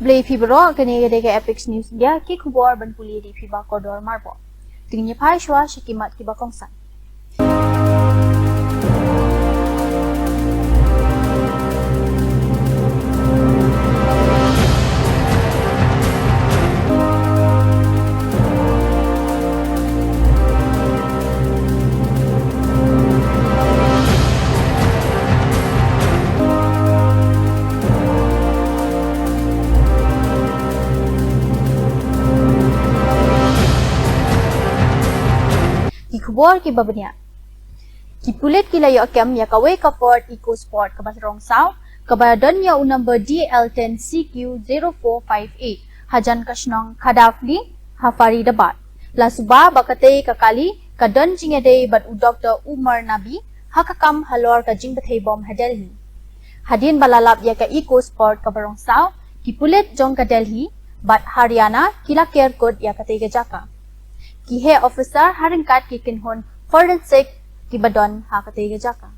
Blay Fibro, Canega Epics News India, Kikubor, Banpuli, Fiba Cordor Marble. Tingin niya pa siya, Shikimat Kibakongsan. Kubor ki babanya ki pulit ki layo kem ya kawe ka port eco sport ka basrong saw ka badan ya number DL10CQ0458 hajan kasnong kadafli Hafaridabad la suba bakate ka kali ka don jingede bat u Dr. Umar Nabi hakakam halor ka jingbathe bom Delhi hadin balalap ya ka eco sport ka barong saw ki pulit jong ka Delhi bat Haryana kila care code ya kate ka jaka ki है ऑफिसर हरंकाट की किन्होन फोरेंसिक की बदन हाकते के जाका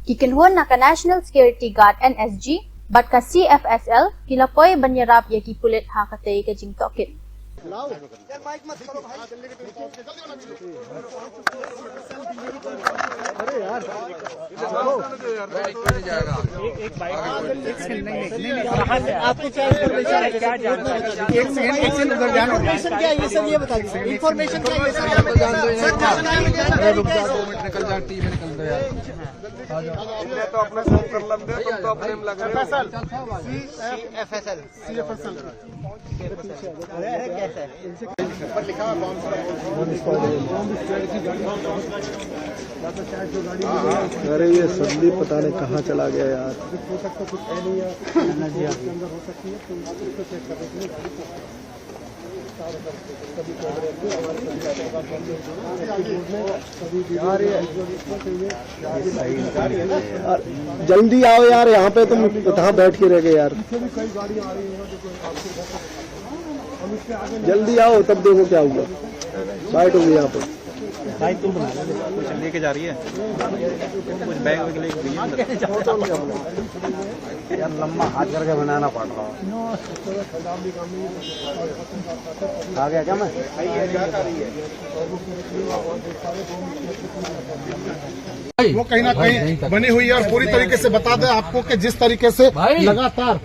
की किन्होन ना का national security guard NSG but का CFSL की लपोय बन्यराप ये की पुलिस हाकते के जिंग टॉकिट अरे यार एक बाइक आपको क्या इन्फॉर्मेशन है क्या जानना है एक सेकंड उधर जाना इन्फॉर्मेशन क्या है ये सब ये बता दीजिए इन्फॉर्मेशन क्या है ये सब आप जान दो अरे रुक जा 2 मिनट निकल जा टीम निकल दो यार आ जाओ हमने तो अपना काम कर लेंगे तुम तो अपने में लग रहे हो CFSL अरे कैसे पर लिखा हुआ अरे ये सब्जी पता नहीं कहाँ चला गया यार जल्दी आओ यार यहाँ पे तुम कहाँ बैठ के रह गए यार जल्दी आओ तब देखो क्या हुआ बाइट होगी यहाँ पे भाई तुम बना लो कुछ लेके जा रही है कुछ बैग वैग लेके गई है यार लम्बा हाथ करके बनाना पड़ रहा है आ गया क्या मैं वो कहीं ना कहीं बनी हुई है और पूरी तरीके से बता दें आपको कि जिस तरीके से लगातार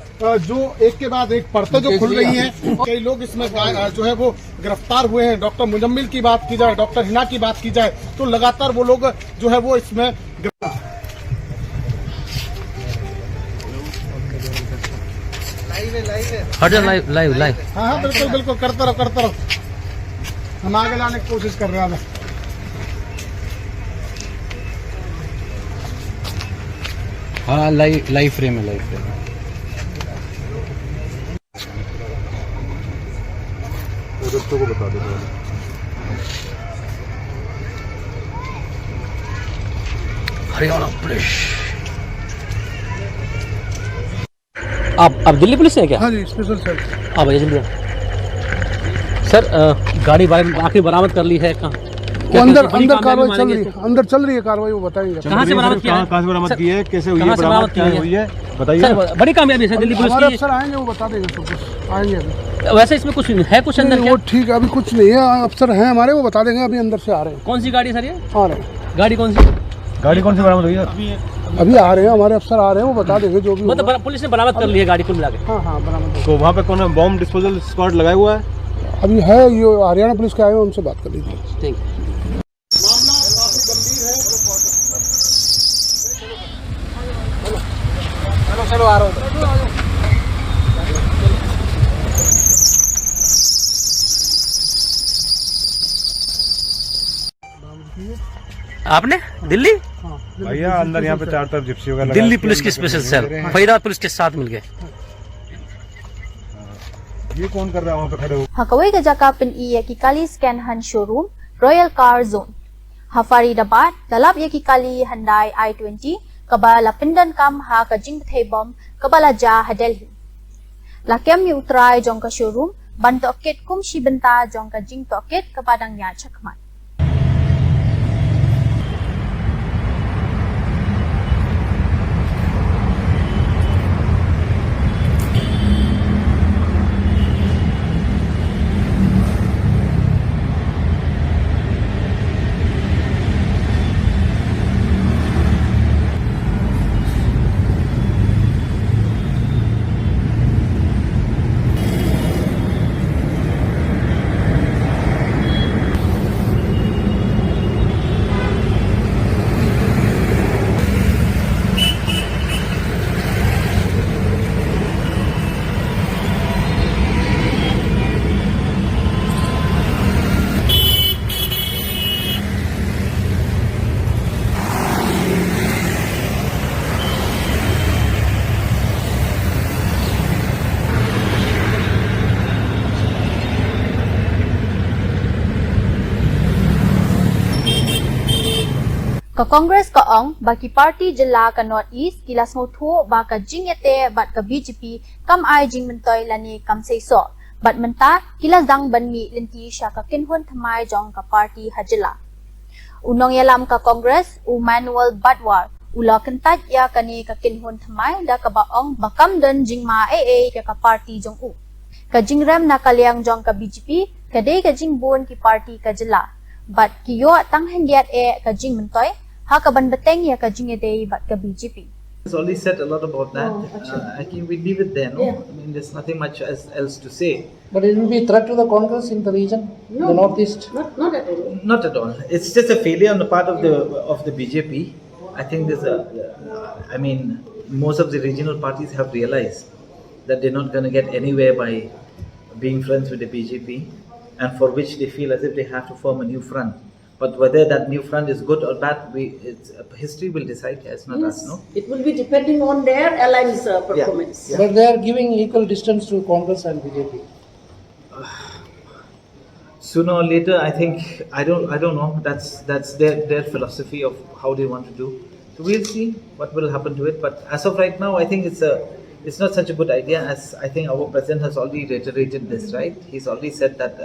जो एक के बाद एक परतें जो खुल रही हैं कई लोग इसमें जो है वो गिरफ्तार हुए हैं। डॉक्टर मुजम्मिल की बात की जाए, डॉक्टर हिना की बात की जाए तो लगातार वो लोग जो है वो इसमें लाइव हाँ बिल्कुल बिल्कुल करते रहो हम आगे लाने की कोशिश कर रहे हैं। हाँ लाइव फ्रेम है को बता दो हरियाणा पुलिस आप दिल्ली पुलिस से हैं क्या? हाँ जी स्पेशल सर आप आइए जल्दी सर गाड़ी आखिर बरामद कर ली है कहाँ वो अंदर कार्रवाई चल रही है अंदर चल रही है कार्रवाई वो बताएंगे कहाँ से बरामद किया कहाँ से बरामद की है कैसे हुई है कहाँ से बरामद की हुई है बताइए सर बड़ी कामयाबी है दिल्ली पुलिस हमारे की अफसर आएंगे वो बता देंगे सब कुछ आएंगे अभी वैसे इसमें कुछ है कुछ अंदर वो ठीक है अभी कुछ नहीं है अफसर हैं हमारे वो बता देंगे अभी अंदर से आ रहे हैं कौन सी गाड़ी सर ये आ रहे हैं गाड़ी कौन सी बरामद हुई है अभी आ रहे हैं हमारे अफसर आ रहे हैं वो बता देंगे जो भी मतलब पुलिस ने बरामद कर ली है गाड़ी कुल मिला के हाँ बरामद तो वहाँ पे कौन बॉम्ब डिस्पोजल स्क्वाड लगाया हुआ है अभी है ये हरियाणा पुलिस के आए हैं उनसे बात कर लीजिए। ठीक मामला काफी गंभीर है। चलो आ रहा हूँ। आपने दिल्ली भैया अंदर यहाँ पे चारों तरफ जिप्सी वगैरह दिल्ली पुलिस की स्पेशल सेल फरीदाबाद पुलिस के साथ मिल गए ये कौन कर रहा है वहाँ पे खड़े हो Hakaway ka jaka pin iya ki kali scan han showroom Royal Car Zone Hafaridabad dalap ya ki kali Hyundai i20 kabala pindan kam ha ka jingthe bom kabala ja Delhi lakem yu utrai jong ka showroom ban toket kum shibenta jong ka jing toket kapadang ya chakman ka Congress ka ong baki party jela ka North East kilas ngotho ba ka jingete bat ka BJP kam ai jing mentoy lani kam seiso bat menta kilas dang banmi linti sya ka kinhun thamai jong ka party hajela unong yalam ka Congress u Manuel Badwar ula kentat ya kani ka kinhun thamai da ka baong bakam dan jingma ka party jong u ka jingrem na kaliang jong ka BJP kadai ka jingbon ki party ka jela bat kiyo tang hendiat ka jing mentoy ha ka ban beteng ya ka jingede bat ka BJP. It's already said a lot about that. I think we leave it there, no? I mean, there's nothing much else to say. But it will be a threat to the Congress in the region, the Northeast? Not at all. Not at all. It's just a failure on the part of the BJP. I think I mean, most of the regional parties have realized that they're not going to get anywhere by being friends with the BJP, and for which they feel as if they have to form a new front. But whether that new front is good or bad, history will decide. It's not us, no? It will be depending on their alliance performance. But they are giving equal distance to Congress and BJP. Sooner or later, I think I don't know. That's their philosophy of how they want to do. So we'll see what will happen to it. But as of right now, I think it's not such a good idea, as I think our president has already reiterated this, right? He's already said that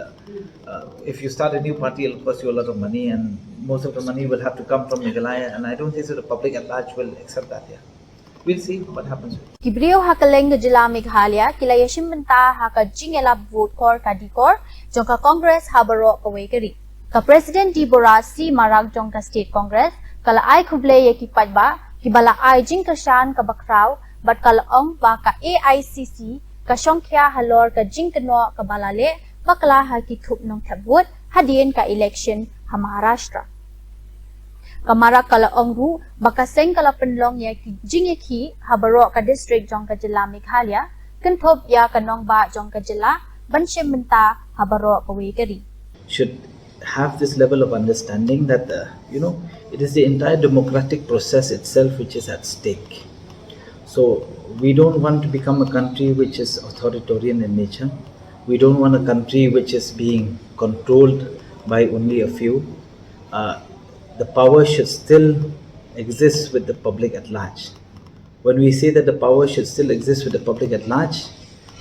if you start a new party, it'll cost you a lot of money, and most of the money will have to come from Meghalaya, and I don't think so the public at large will accept that. Yeah, we'll see what happens. Kibriyo hakaleng ka jila Meghalaya kila yashim benta haka jingela vote kor kadikor jong ka Congress habaro kaway kari. Ka President Dibora C. Marag jong ka State Congress kala ay kuble ye kipajba kibala ay jing ka shan ka bakraw bat kalaong ba ka AICC ka syongkya halor ka jing kano ka balale bakla ha kitup nong tabut hadien ka election ha Maharashtra. Kamara kalaong ru baka seng kala penlong ya ki jing ki habaro ka district jong ka jila Meghalaya kentop ya kanong ba jong ka jila banshim benta habaro kaway kari. Should have this level of understanding that it is the entire democratic process itself which is at stake. So we don't want to become a country which is authoritarian in nature. We don't want a country which is being controlled by only a few. The power should still exist with the public at large. When we say that the power should still exist with the public at large,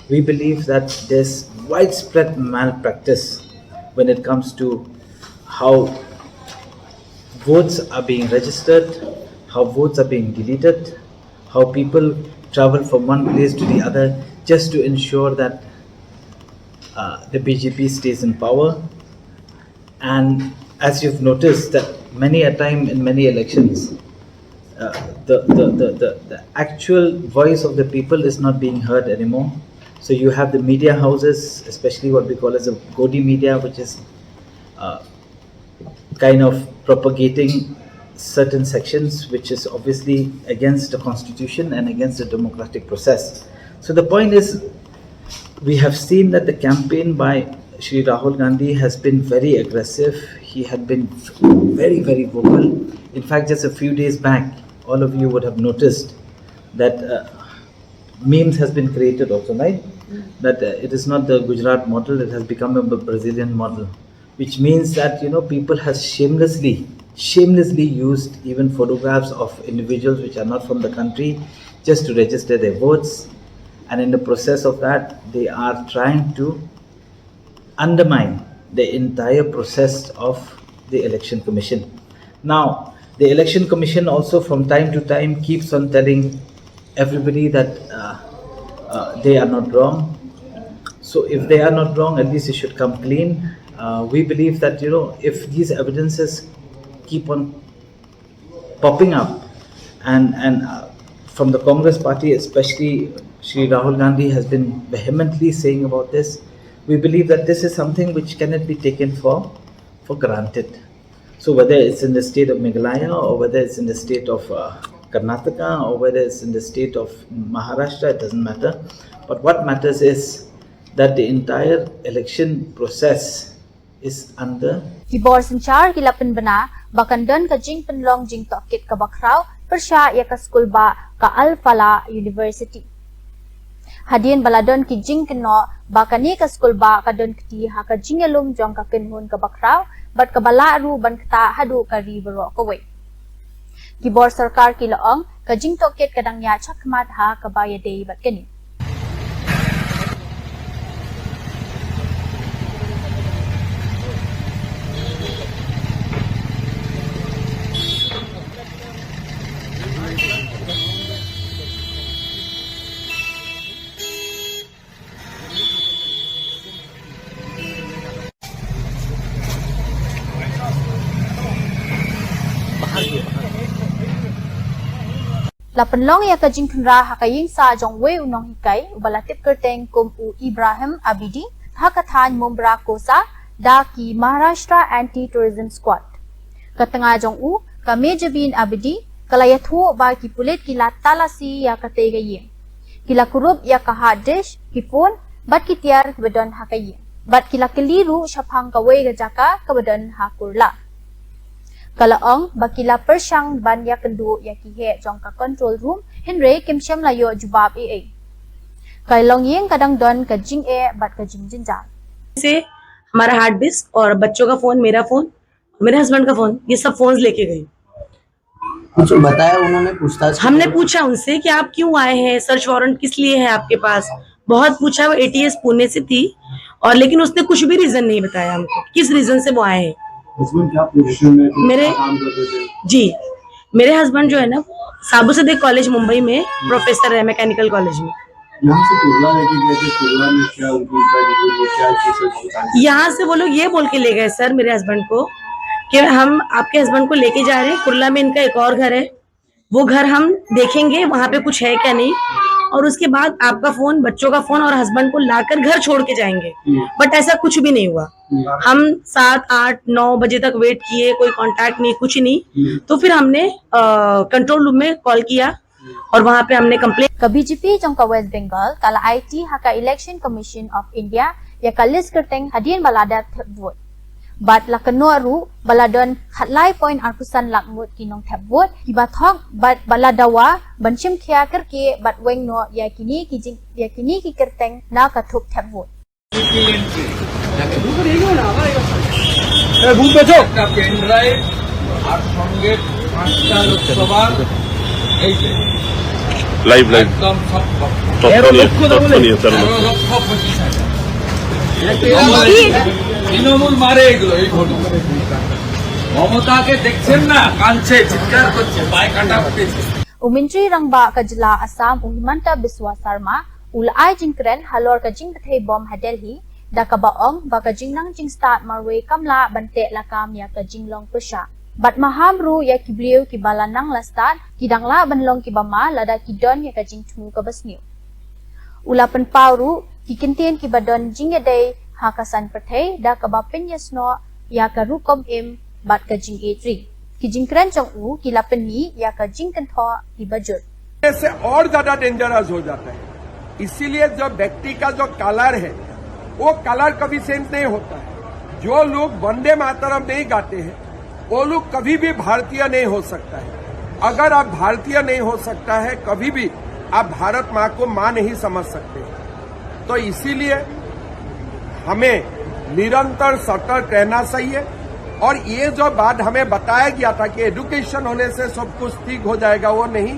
we believe that there's widespread malpractice when it comes to how votes are being registered, how votes are being deleted, how people travel from one place to the other just to ensure that the BJP stays in power. And as you've noticed that many a time in many elections, the actual voice of the people is not being heard anymore. So you have the media houses, especially what we call as a Godi media, which is kind of propagating certain sections, which is obviously against the constitution and against the democratic process. So the point is, we have seen that the campaign by Shri Rahul Gandhi has been very aggressive. He had been very, very vocal. In fact, just a few days back, all of you would have noticed that memes has been created also, right? That it is not the Gujarat model, it has become a Brazilian model, which means that people has shamelessly used even photographs of individuals which are not from the country just to register their votes, and in the process of that they are trying to undermine the entire process of the Election Commission. Now, the Election Commission also from time to time keeps on telling everybody that they are not wrong. So if they are not wrong, at least it should come clean. We believe that if these evidences keep on popping up, and from the Congress party especially, Shri Rahul Gandhi has been vehemently saying about this, we believe that this is something which cannot be taken for granted. So whether it's in the state of Meghalaya, or whether it's in the state of Karnataka, or whether it's in the state of Maharashtra, it doesn't matter. But what matters is that the entire election process is under Kibor Sanchar kilapin bana bakandan ka jing penlong jing tokit ka bakraw persya ya ka school ba ka Al Falah University. Hadien baladon ki jing keno bakani ka school ba ka don kti ha ka jingelum jong ka kinhun ka bakraw bat ka bala ru ban kta hadu ka ribero ka way. Kibor Sarkar ki laong kajing toket kadang ya chakmat ha kabaya dei bat kani. La penlong ya kajing kenra hakaying sa jong we unong hikai ubalatip kerteng kum u Ibrahim Abidi hakathan mumbra kosa da ki Maharashtra Anti-Tourism Squad. Katengah jong u kame jabin Abidi kalayathu ba ki pulit ki latalasi ya kate gayeng. Kila kurup ya kahadish ki phone bat ki tiar kebadan hakayeng. Bat kila keliru syapang kawe gajaka kebadan hakurla. Kalaong bakila persyang ban ya kendu ya kihe jong ka control room Henry Kim Shem layo jubab AA. Kailong yeng kadang don ka jing bat ka jing jinja. से हमारा hard disk और बच्चों का फोन, मेरा फोन, मेरे हस्बैंड का फोन, ये सब फोन्स लेके गए। कुछ बताया उन्होंने? पूछताछ हमने पूछा उनसे कि आप क्यों आए हैं, सर्च वारंट किस लिए है आपके पास, बहुत पूछा। वो ATS पुणे से थी और लेकिन उसने कुछ भी रीजन नहीं बताया हमको किस रीजन से वो आए हैं। क्या पोजीशन में मेरे काम करते थे? जी मेरे हस्बैंड जो है ना साबू सदे कॉलेज मुंबई में प्रोफेसर है मैकेनिकल कॉलेज में। यहाँ से कुर्ला लेके गए थे, कुर्ला में क्या उनकी क्या चीज? यहाँ से वो लोग ये बोल के ले गए सर मेरे हस्बैंड को कि हम आपके हस्बैंड को लेके जा रहे हैं, कुर्ला में इनका एक और घर है, वो घर हम देखेंगे वहां पे कुछ है क्या नहीं, और उसके बाद आपका फोन, बच्चों का फोन और हस्बैंड को लाकर घर छोड़ के जाएंगे। बट ऐसा कुछ भी नहीं हुआ। हम 7, 8, 9 बजे तक वेट किए, कोई कांटेक्ट नहीं, कुछ नहीं। तो फिर हमने कंट्रोल रूम में कॉल किया और वहां पे हमने complaint. Ka BJP jong ka West Bengal kala IT haka Election Commission of India ya ka list kerteng hadian balada thep vote. Bat la kanoru baladon hatlai point arkusan lakmut kinong thep vote ki bathok bat baladawa banchim khya karke bat weng no ya kini ki kerteng na ka thup thep vote. Live তথ্য নিয়ে তার তৃণমূল মারে এগুলো এই ঘটনা মমতাকে দেখছেন না, কাঁদছে, চিৎকার করছে, পায়ে কাটা উঠেছে। Umintri rangba ka jila Assam Himanta Biswa Sarma ulai jingkren halor ka jing bethe bom ha Delhi da ka baong ba ka jing nang jing start marwe kamla bante lakam ya ka jing long pusha. Bat mahamru ya kibliu ki balanang lastat kidangla banlong ki bama lada kidon ya ka jing tmu ka basniu. Ulapan pauru ki kintien ki badon jing day hakasan perthei da ka bapin yasno ya ka rukom im bat ka jing A3 ki jing kren chong u ki lapani ya ka jing kantho ki bajut. से और ज्यादा डेंजरस हो जाता है। इसीलिए जो व्यक्ति का जो कलर है वो कलर कभी सेंस नहीं होता है। जो लोग वंदे मातरम नहीं गाते हैं वो लोग कभी भी भारतीय नहीं हो सकता है। अगर आप भारतीय नहीं हो सकता है कभी भी आप भारत माँ को माँ नहीं समझ सकते। तो इसीलिए हमें निरंतर सतर्क रहना चाहिए। और ये जो बात हमें बताया गया था कि एजुकेशन होने से सब कुछ ठीक हो जाएगा, वो नहीं।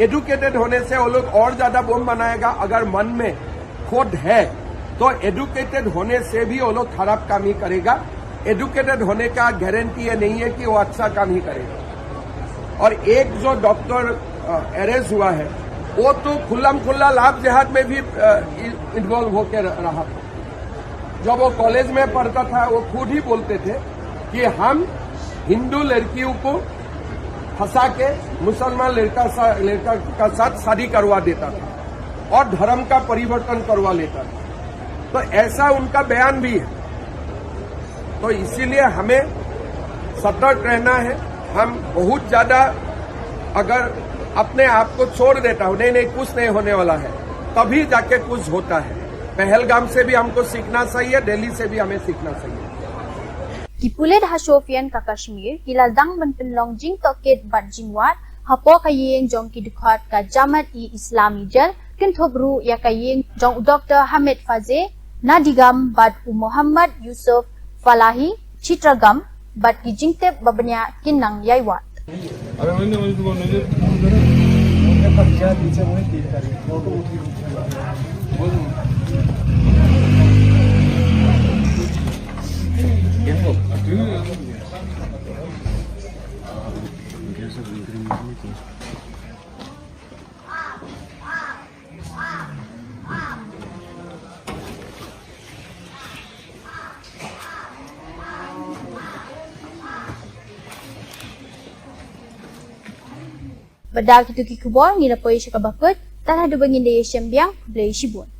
एजुकेटेड होने से वो लोग और ज्यादा बम बनाएगा। अगर मन में खोट है तो एजुकेटेड होने से भी वो लोग खराब काम ही करेगा। एजुकेटेड होने का गारंटी ये नहीं है कि वो अच्छा काम ही करेगा। और एक जो डॉक्टर अरेस्ट हुआ है वो तो खुल्ला लाभ जिहाद में भी इन्वॉल्व होकर रहा था। जब वो कॉलेज में पढ़ता था वो खुद ही बोलते थे कि हम हिंदू लड़कियों को फंसा के मुसलमान लड़का का साथ शादी करवा देता था और धर्म का परिवर्तन करवा लेता था। तो ऐसा उनका बयान भी है। तो इसीलिए हमें सतर्क रहना है। हम बहुत ज्यादा अगर अपने आप को छोड़ देता हूं, नहीं कुछ नहीं होने वाला है, तभी जाके कुछ होता है। पहलगाम से भी हमको सीखना चाहिए, दिल्ली से भी हमें सीखना चाहिए। Kipulet Hashofian ka Kashmir kiladang banpenlong jing toket bat jingwat hapo kayeng jong kidukhat ka Jamaat e Islami jel kentobru ya kayeng jong Dr. Hamid Faze Nadigam bat Muhammad Yusuf Falahi Chitragam bat kijingtep babanya kinang yaywat. Badak itu kikubor ngira poi syakabakut, tanah dubangin daya syambiang, belai shibun.